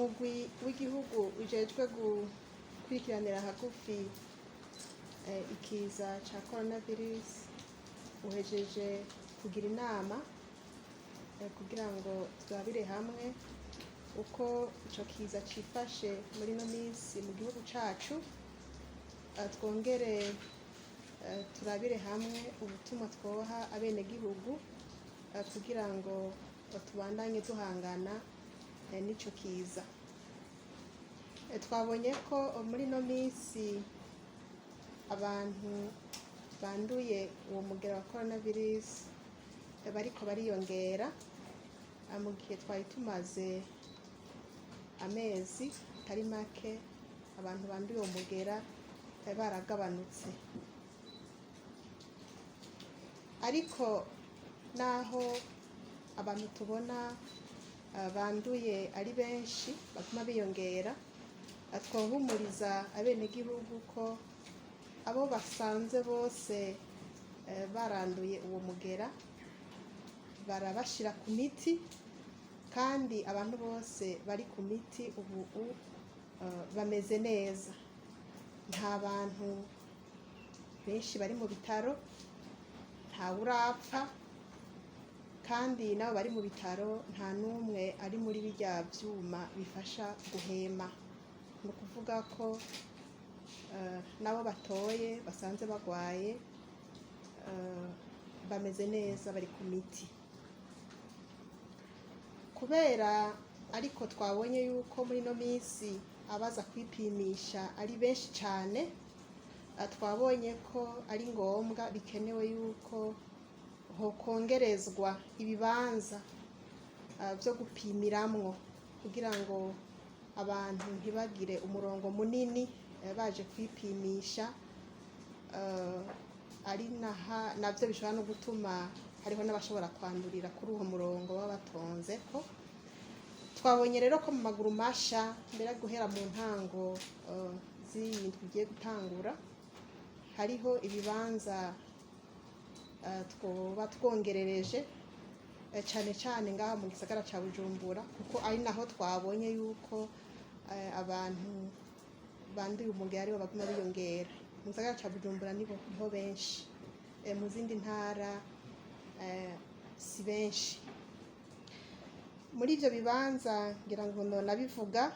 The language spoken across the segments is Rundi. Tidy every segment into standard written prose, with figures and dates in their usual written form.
umugwi w'igihugu ujejwe gukurikiranira hagufi ikiza ca coronavirus uhejeje kugira inama kugira ngo turabire hamwe uko ico kiza cifashe muri no minsi mu gihugu cacu, twongere turabire hamwe ubutumwa twoha abenegihugu kugira ngo tubandanye duhangana n'ico kiza. Twabonye ko muri no minsi abantu banduye uwo mugera wa coronavirus bariko bariyongera, mu gihe twari tumaze amezi atari make abantu banduye uwo mugera baragabanutse. Ariko naho abantu tubona banduye ari benshi baguma biyongera, twohumuriza abenegihugu ko abo basanze bose baranduye uwo mugera barabashira ku miti, kandi abantu bose bari ku miti ubu bameze neza. Nta bantu benshi bari mu bitaro, ntawurapfa, kandi nabo bari mu bitaro nta n'umwe ari muri birya vyuma bifasha guhema. Ni ukuvuga ko nabo batoye basanze bagwaye bameze neza, bari ku miti. Kubera ariko twabonye yuko muri no minsi abaza kwipimisha ari benshi cane, twabonye ko ari ngombwa bikenewe yuko hokongerezwa ibibanza vyo gupimiramwo kugira ngo abantu ntibagire umurongo munini baje kwipimisha, ari navyo bishobora no gutuma hariho n'abashobora kwandurira kuri uwo murongo baba batonzeko. Twabonye rero ko mu maguru masha mbere guhera mu ntango z'indwi tugiye gutangura hariho ibibanza twoba twongerereje cane cane ngaha mu gisagara ca Bujumbura, kuko ari naho twabonye yuko abantu banduye umugera aribo baguma biyongera. Mu gisagara ca Bujumbura niho benshi, mu zindi ntara si benshi. Muri ivyo bibanza ngira ngo nabivuga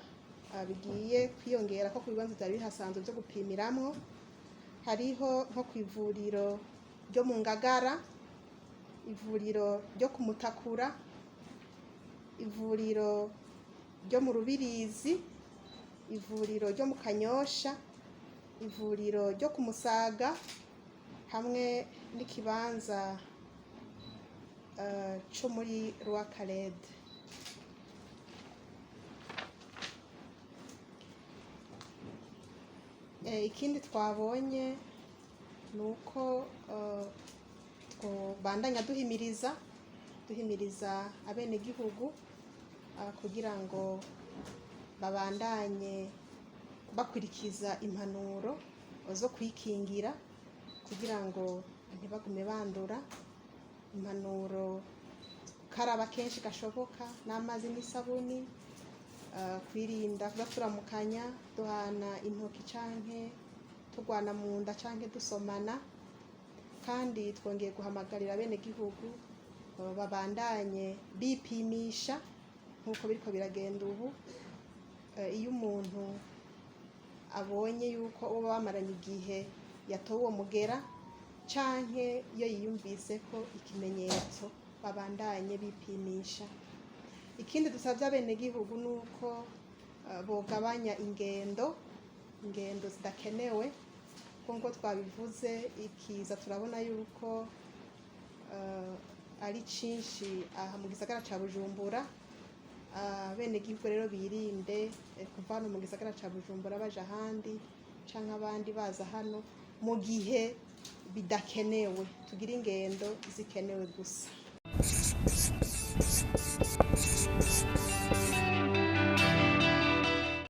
bigiye kwiyongera ko ku bibanza vyari bihasanzwe vyo gupimiramwo, hariho nko kw'ivuriro ryo mu Ngagara, ivuriro ryo ku Mutakura, ivuriro ryo mu Rubirizi, ivuriro ryo mu Kanyosha, ivuriro ryo ku Musaga, hamwe n'ikibanza co muri Rwakarede. Ikindi twabonye nuko twobandanya duhimiriza abenegihugu kugira ngo babandanye bakurikiza impanuro zo kwikingira kugira ngo ntibagume bandura. Impanuro gukaraba kenshi gashoboka n'amazi n'isabuni, kwirinda kuba turamukanya duhana intoki canke turwana mu nda canke dusomana, kandi twongeye guhamagarira abenegihugu babandanye bipimisha nk'uko biriko biragenda ubu. Iyo umuntu abonye yuko uba bamaranye igihe yatowe uwo mugera canke iyo yiyumvise ko ikimenyetso babandanye bipimisha. Ikindi dusavye abenegihugu nuko bogabanya ingendo zidakenewe, kuko twabivuze ikiza turabona yuko ari cinshi aha mu gisagara ca Bujumbura. Abenegihugu rero birinde kuva hano mu gisagara ca Bujumbura baja ahandi canke abandi baza hano mu gihe bidakenewe. Tugire ingendo zikenewe gusa.